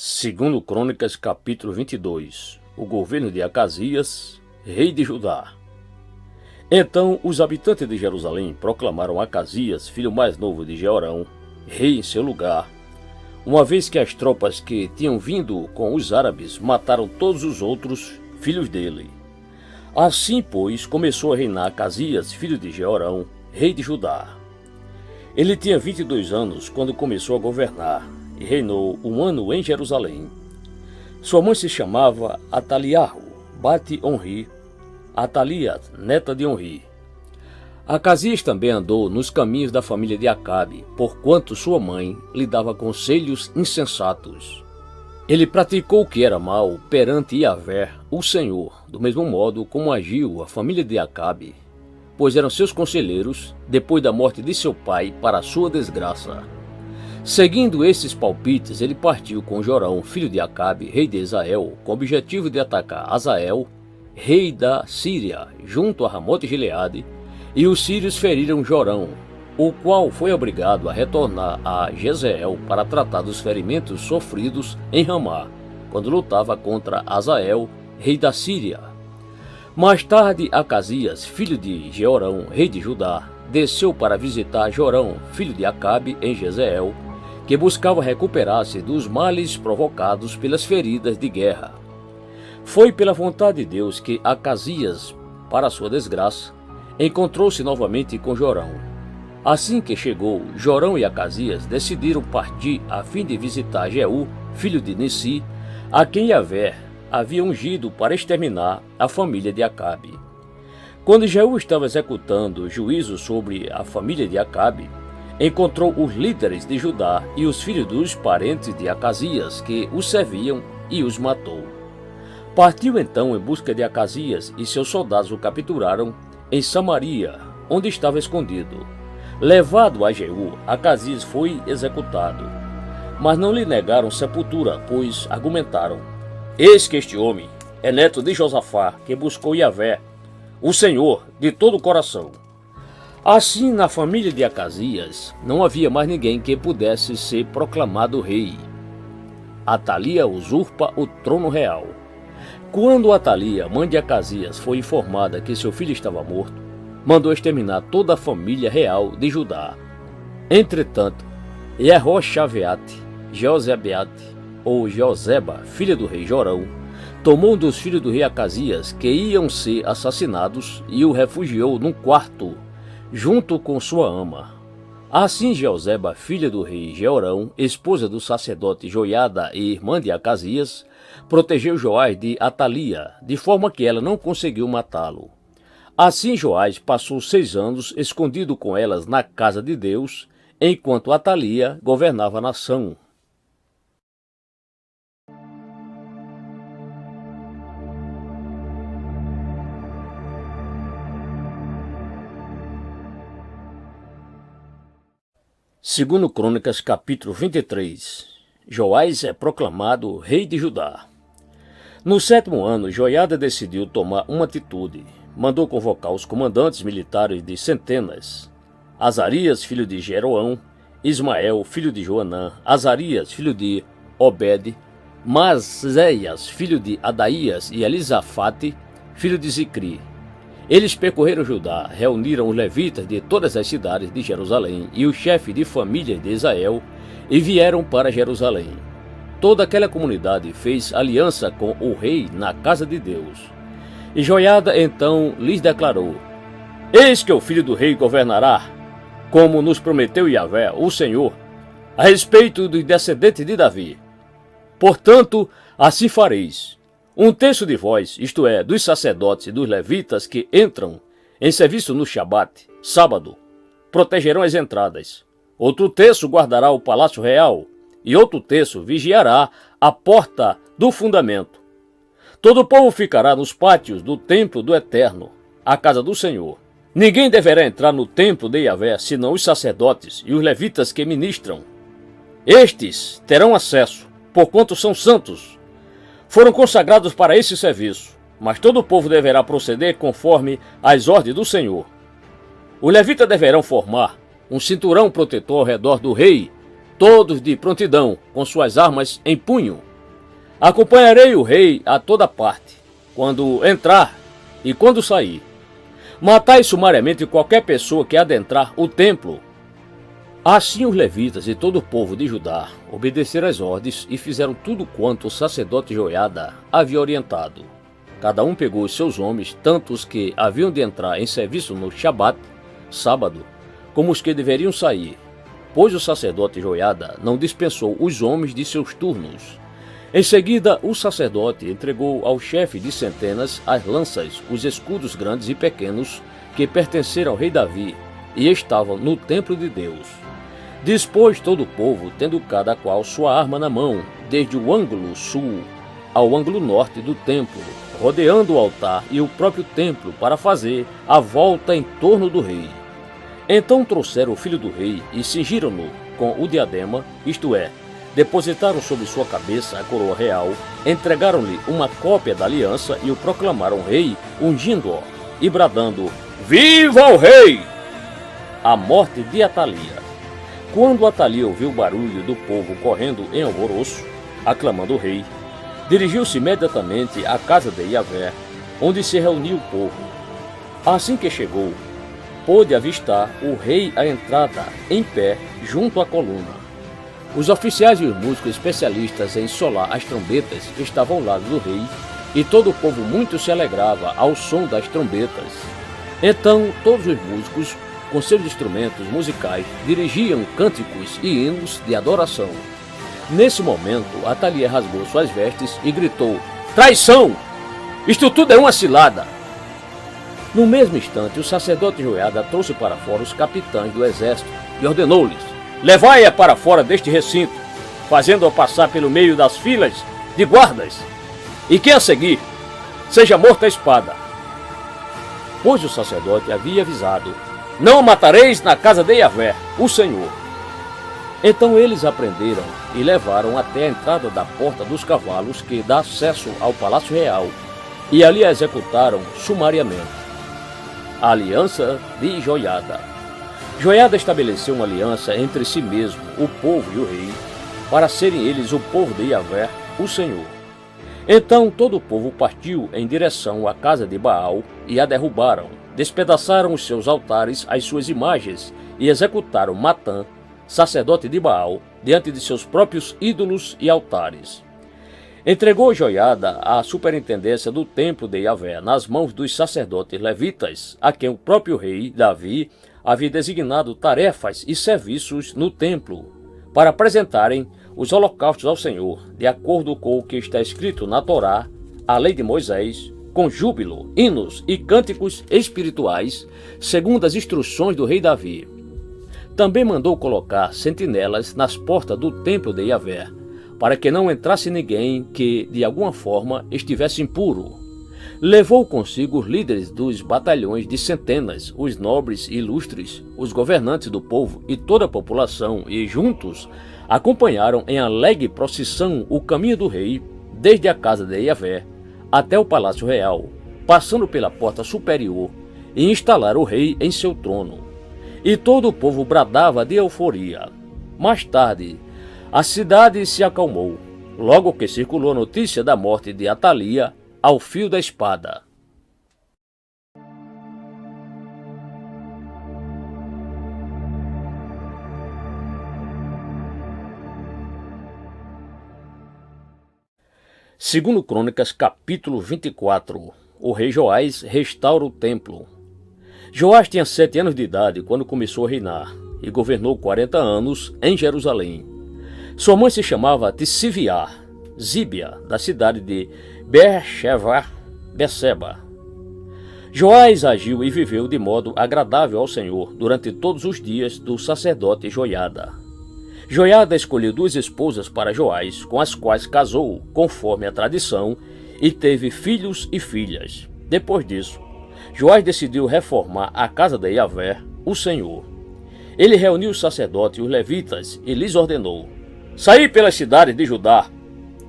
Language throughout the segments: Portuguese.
Segundo Crônicas, capítulo 22, o governo de Acasias, rei de Judá. Então os habitantes de Jerusalém proclamaram Acasias, filho mais novo de Jeorão, rei em seu lugar, uma vez que as tropas que tinham vindo com os árabes mataram todos os outros filhos dele. Assim, pois, começou a reinar Acasias, filho de Jeorão, rei de Judá. Ele tinha 22 anos quando começou a governar, e reinou 1 ano em Jerusalém. Sua mãe se chamava Ataliarro, Bate-Onri, Atalia, neta de Onri. Acasias também andou nos caminhos da família de Acabe, porquanto sua mãe lhe dava conselhos insensatos. Ele praticou o que era mal perante Yahvé, o Senhor, do mesmo modo como agiu a família de Acabe, pois eram seus conselheiros depois da morte de seu pai para a sua desgraça. Seguindo esses palpites, ele partiu com Jorão, filho de Acabe, rei de Israel, com o objetivo de atacar Azael, rei da Síria, junto a Ramote-Gileade, e os sírios feriram Jorão, o qual foi obrigado a retornar a Jezreel para tratar dos ferimentos sofridos em Ramá, quando lutava contra Azael, rei da Síria. Mais tarde, Acasias, filho de Jeorão, rei de Judá, desceu para visitar Jorão, filho de Acabe, em Jezreel, que buscava recuperar-se dos males provocados pelas feridas de guerra. Foi pela vontade de Deus que Acasias, para sua desgraça, encontrou-se novamente com Jorão. Assim que chegou, Jorão e Acasias decidiram partir a fim de visitar Jeú, filho de Nissi, a quem Yahvé havia ungido para exterminar a família de Acabe. Quando Jeú estava executando juízo sobre a família de Acabe, encontrou os líderes de Judá e os filhos dos parentes de Acasias que os serviam e os matou. Partiu então em busca de Acasias e seus soldados o capturaram em Samaria, onde estava escondido. Levado a Jeú, Acasias foi executado. Mas não lhe negaram sepultura, pois argumentaram: eis que este homem é neto de Josafá, que buscou Yahvé, o Senhor, de todo o coração. Assim, na família de Acasias, não havia mais ninguém que pudesse ser proclamado rei. Atalia usurpa o trono real. Quando Atalia, mãe de Acasias, foi informada que seu filho estava morto, mandou exterminar toda a família real de Judá. Entretanto, Jehoxabeate, Josebeate, ou Joseba, filha do rei Jorão, tomou um dos filhos do rei Acasias, que iam ser assassinados, e o refugiou num quarto, junto com sua ama. Assim Joseba, filha do rei Jeorão, esposa do sacerdote Joiada e irmã de Acasias, protegeu Joás de Atalia, de forma que ela não conseguiu matá-lo. Assim Joás passou 6 anos escondido com elas na casa de Deus, enquanto Atalia governava a nação. Segundo Crônicas, capítulo 23, Joás é proclamado rei de Judá. No 7º ano, Joiada decidiu tomar uma atitude. Mandou convocar os comandantes militares de centenas: Azarias, filho de Jeroão, Ismael, filho de Joanã, Azarias, filho de Obed, Mazéias, filho de Adaías, e Elisafate, filho de Zicri. Eles percorreram Judá, reuniram os levitas de todas as cidades de Jerusalém e os chefes de famílias de Israel e vieram para Jerusalém. Toda aquela comunidade fez aliança com o rei na casa de Deus. E Joiada então lhes declarou: eis que o filho do rei governará, como nos prometeu Yahvé, o Senhor, a respeito dos descendentes de Davi. Portanto, assim fareis. 1/3 de vós, isto é, dos sacerdotes e dos levitas que entram em serviço no Shabat, sábado, protegerão as entradas. Outro terço guardará o palácio real, e outro terço vigiará a porta do fundamento. Todo o povo ficará nos pátios do templo do Eterno, a casa do Senhor. Ninguém deverá entrar no templo de Yahvé, senão os sacerdotes e os levitas que ministram. Estes terão acesso, porquanto são santos. Foram consagrados para esse serviço, mas todo o povo deverá proceder conforme as ordens do Senhor. Os levitas deverão formar um cinturão protetor ao redor do rei, todos de prontidão, com suas armas em punho, Acompanharei o rei a toda parte, quando entrar e quando sair. Matai sumariamente qualquer pessoa que adentrar o templo. Assim os levitas e todo o povo de Judá obedeceram às ordens e fizeram tudo quanto o sacerdote Joiada havia orientado. Cada um pegou os seus homens, tanto os que haviam de entrar em serviço no Shabat, sábado, como os que deveriam sair, pois o sacerdote Joiada não dispensou os homens de seus turnos. Em seguida, o sacerdote entregou ao chefe de centenas as lanças, os escudos grandes e pequenos que pertenceram ao rei Davi e estavam no templo de Deus. Dispôs todo o povo, tendo cada qual sua arma na mão, desde o ângulo sul ao ângulo norte do templo, rodeando o altar e o próprio templo para fazer a volta em torno do rei. Então trouxeram o filho do rei e cingiram-no com o diadema, isto é, depositaram sobre sua cabeça a coroa real, entregaram-lhe uma cópia da aliança e o proclamaram rei, ungindo-o e bradando: Viva o rei! A morte de Atalia. Quando Atalia ouviu o barulho do povo correndo em alvoroço, aclamando o rei, dirigiu-se imediatamente à casa de Iavé, onde se reuniu o povo. Assim que chegou, pôde avistar o rei à entrada, em pé, junto à coluna. Os oficiais e os músicos especialistas em solar as trombetas estavam ao lado do rei, e todo o povo muito se alegrava ao som das trombetas. Então todos os músicos, com seus instrumentos musicais, dirigiam cânticos e hinos de adoração. Nesse momento, Atalia rasgou suas vestes e gritou: Traição! Isto tudo é uma cilada! No mesmo instante, o sacerdote Joiada trouxe para fora os capitães do exército e ordenou-lhes: Levai-a para fora deste recinto, fazendo-a passar pelo meio das filas de guardas, e quem a seguir seja morto à espada. Pois o sacerdote havia avisado: Não a matareis na casa de Iavé, o Senhor. Então eles a prenderam e levaram até a entrada da porta dos cavalos que dá acesso ao palácio real, e ali a executaram sumariamente. A aliança de Joiada. Joiada estabeleceu uma aliança entre si mesmo, o povo e o rei, para serem eles o povo de Iavé, o Senhor. Então todo o povo partiu em direção à casa de Baal e a derrubaram, despedaçaram os seus altares, as suas imagens, e executaram Matã, sacerdote de Baal, diante de seus próprios ídolos e altares. Entregou Joiada a superintendência do templo de Iavé nas mãos dos sacerdotes levitas, a quem o próprio rei Davi havia designado tarefas e serviços no templo, para apresentarem os holocaustos ao Senhor, de acordo com o que está escrito na Torá, a lei de Moisés, com júbilo, hinos e cânticos espirituais, segundo as instruções do rei Davi. Também mandou colocar sentinelas nas portas do templo de Iavé, para que não entrasse ninguém que, de alguma forma, estivesse impuro. Levou consigo os líderes dos batalhões de centenas, os nobres e ilustres, os governantes do povo e toda a população, e juntos acompanharam em alegre procissão o caminho do rei, desde a casa de Iavé até o palácio real, passando pela porta superior, e instalaram o rei em seu trono. E todo o povo bradava de euforia. Mais tarde, a cidade se acalmou, logo que circulou a notícia da morte de Atalia ao fio da espada. Segundo Crônicas, capítulo 24. O rei Joás restaura o templo. Joás tinha 7 anos de idade quando começou a reinar e governou 40 anos em Jerusalém. Sua mãe se chamava Tisiviá, Zíbia, da cidade de Berseba. Joás agiu e viveu de modo agradável ao Senhor durante todos os dias do sacerdote Joiada. Joiada escolheu 2 esposas para Joás, com as quais casou, conforme a tradição, e teve filhos e filhas. Depois disso, Joás decidiu reformar a casa de Iavé, o Senhor. Ele reuniu os sacerdotes e os levitas e lhes ordenou: Saí pelas cidades de Judá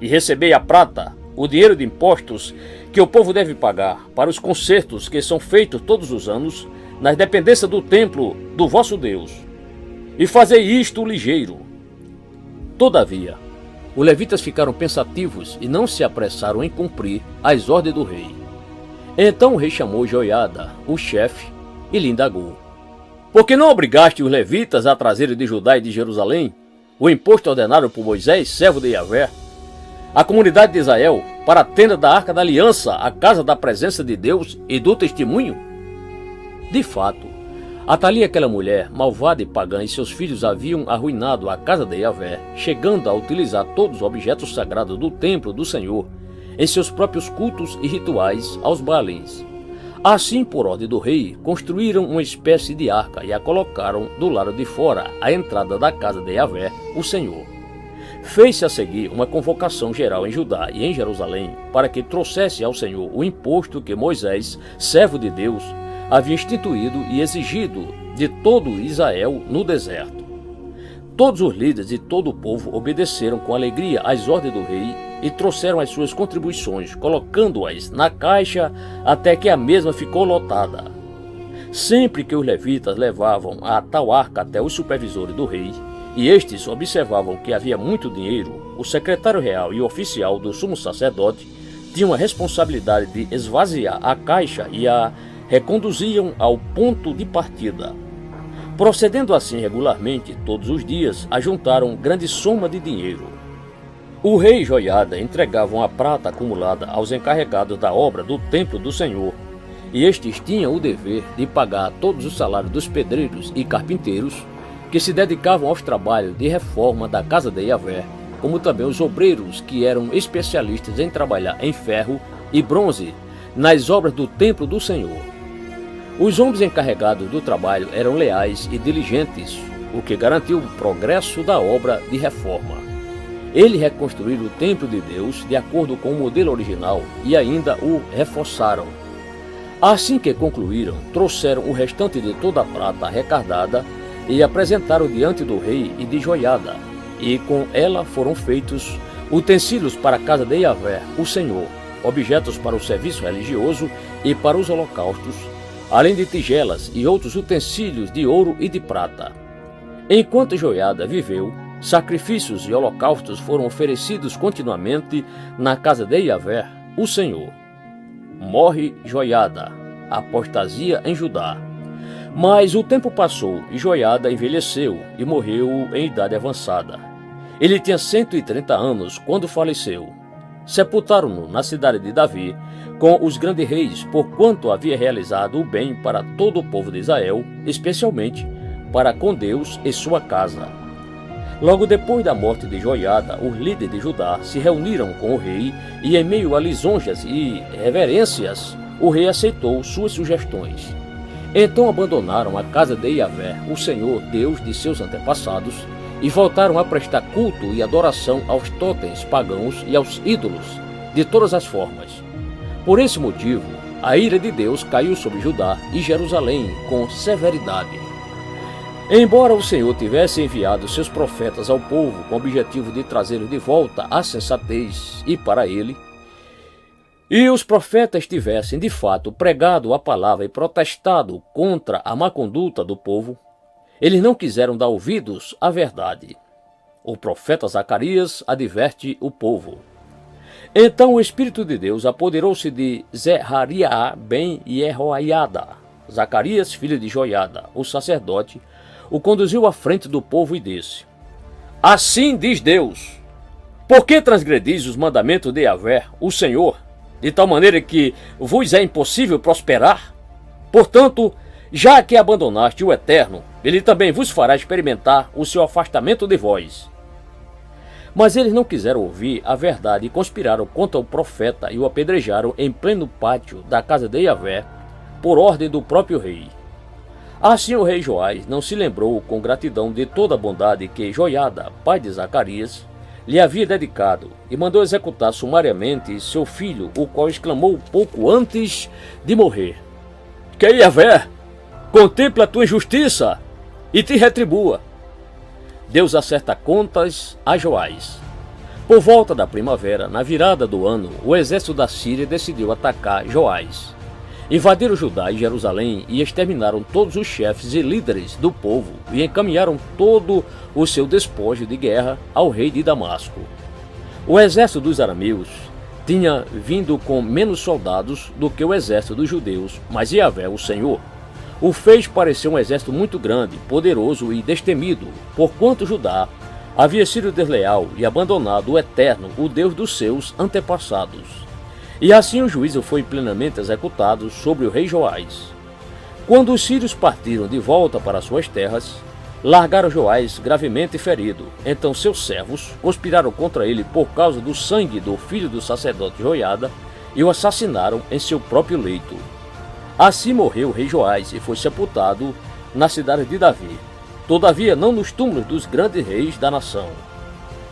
e recebei a prata, o dinheiro de impostos que o povo deve pagar para os concertos que são feitos todos os anos nas dependências do templo do vosso Deus. E fazei isto ligeiro. Todavia, os levitas ficaram pensativos e não se apressaram em cumprir as ordens do rei. Então o rei chamou Joiada, o chefe, e lhe indagou: por que não obrigaste os levitas a trazerem de Judá e de Jerusalém o imposto ordenado por Moisés, servo de Yahvé, a comunidade de Israel, para a tenda da Arca da Aliança, a casa da presença de Deus e do testemunho? De fato, Atalia, aquela mulher malvada e pagã, e seus filhos haviam arruinado a casa de Yahvé, chegando a utilizar todos os objetos sagrados do templo do Senhor em seus próprios cultos e rituais aos Baalins. Assim, por ordem do rei, construíram uma espécie de arca e a colocaram do lado de fora, à entrada da casa de Yahvé, o Senhor. Fez-se a seguir uma convocação geral em Judá e em Jerusalém para que trouxesse ao Senhor o imposto que Moisés, servo de Deus, havia instituído e exigido de todo Israel no deserto. Todos os líderes e todo o povo obedeceram com alegria às ordens do rei e trouxeram as suas contribuições, colocando-as na caixa até que a mesma ficou lotada. Sempre que os levitas levavam a tal arca até os supervisores do rei, e estes observavam que havia muito dinheiro, o secretário real e o oficial do sumo sacerdote tinham a responsabilidade de esvaziar a caixa e a reconduziam ao ponto de partida. Procedendo assim regularmente todos os dias, ajuntaram grande soma de dinheiro. O rei e Joiada entregavam a prata acumulada aos encarregados da obra do templo do Senhor, e estes tinham o dever de pagar todos os salários dos pedreiros e carpinteiros que se dedicavam aos trabalhos de reforma da casa de Yahvé, como também os obreiros que eram especialistas em trabalhar em ferro e bronze nas obras do templo do Senhor. Os homens encarregados do trabalho eram leais e diligentes, o que garantiu o progresso da obra de reforma. Eles reconstruíram o templo de Deus de acordo com o modelo original e ainda o reforçaram. Assim que concluíram, trouxeram o restante de toda a prata arrecadada e apresentaram diante do rei e de Joiada, e com ela foram feitos utensílios para a casa de Yahvé, o Senhor, objetos para o serviço religioso e para os holocaustos, além de tigelas e outros utensílios de ouro e de prata. Enquanto Joiada viveu, sacrifícios e holocaustos foram oferecidos continuamente na casa de Yahvé, o Senhor. Morre Joiada, apostasia em Judá. Mas o tempo passou e Joiada envelheceu e morreu em idade avançada. Ele tinha 130 anos quando faleceu. Sepultaram-no na cidade de Davi com os grandes reis, porquanto havia realizado o bem para todo o povo de Israel, especialmente para com Deus e sua casa. Logo depois da morte de Joiada, os líderes de Judá se reuniram com o rei e, em meio a lisonjas e reverências, o rei aceitou suas sugestões. Então abandonaram a casa de Yahvé, o Senhor Deus de seus antepassados, e voltaram a prestar culto e adoração aos totens pagãos e aos ídolos, de todas as formas. Por esse motivo, a ira de Deus caiu sobre Judá e Jerusalém com severidade. Embora o Senhor tivesse enviado seus profetas ao povo com o objetivo de trazê-los de volta à sensatez e para ele, e os profetas tivessem de fato pregado a palavra e protestado contra a má conduta do povo, eles não quiseram dar ouvidos à verdade. O profeta Zacarias adverte o povo. Então o Espírito de Deus apoderou-se de Zerariah ben Jehoiada. Zacarias, filho de Joiada, o sacerdote, o conduziu à frente do povo e disse: assim diz Deus, por que transgredis os mandamentos de Yahvé, o Senhor, de tal maneira que vos é impossível prosperar? Portanto, já que abandonaste o Eterno, ele também vos fará experimentar o seu afastamento de vós. Mas eles não quiseram ouvir a verdade e conspiraram contra o profeta e o apedrejaram em pleno pátio da casa de Yahvé, por ordem do próprio rei. Assim o rei Joás não se lembrou com gratidão de toda a bondade que Joiada, pai de Zacarias, lhe havia dedicado, e mandou executar sumariamente seu filho, o qual exclamou pouco antes de morrer: que Yahvé contempla a tua injustiça e te retribua. Deus acerta contas a Joás. Por volta da primavera, na virada do ano, o exército da Síria decidiu atacar Joás. Invadiram Judá e Jerusalém e exterminaram todos os chefes e líderes do povo e encaminharam todo o seu despojo de guerra ao rei de Damasco. O exército dos arameus tinha vindo com menos soldados do que o exército dos judeus, mas Yahvé, o Senhor, o fez parecer um exército muito grande, poderoso e destemido, porquanto Judá havia sido desleal e abandonado o Eterno, o Deus dos seus antepassados. E assim o juízo foi plenamente executado sobre o rei Joás. Quando os sírios partiram de volta para suas terras, largaram Joás gravemente ferido. Então seus servos conspiraram contra ele por causa do sangue do filho do sacerdote Joiada e o assassinaram em seu próprio leito. Assim morreu o rei Joás e foi sepultado na cidade de Davi, todavia não nos túmulos dos grandes reis da nação.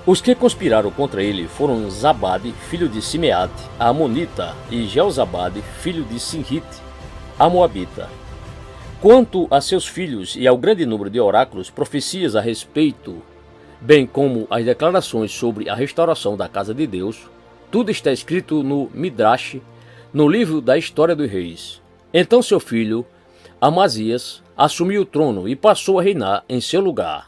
Os que conspiraram contra ele foram Zabade, filho de Simeate, a Amonita, e Jeozabade, filho de Sinrite, a Moabita. Quanto a seus filhos e ao grande número de oráculos, profecias a respeito, bem como as declarações sobre a restauração da casa de Deus, tudo está escrito no Midrash, no livro da história dos reis. Então seu filho, Amazias, assumiu o trono e passou a reinar em seu lugar.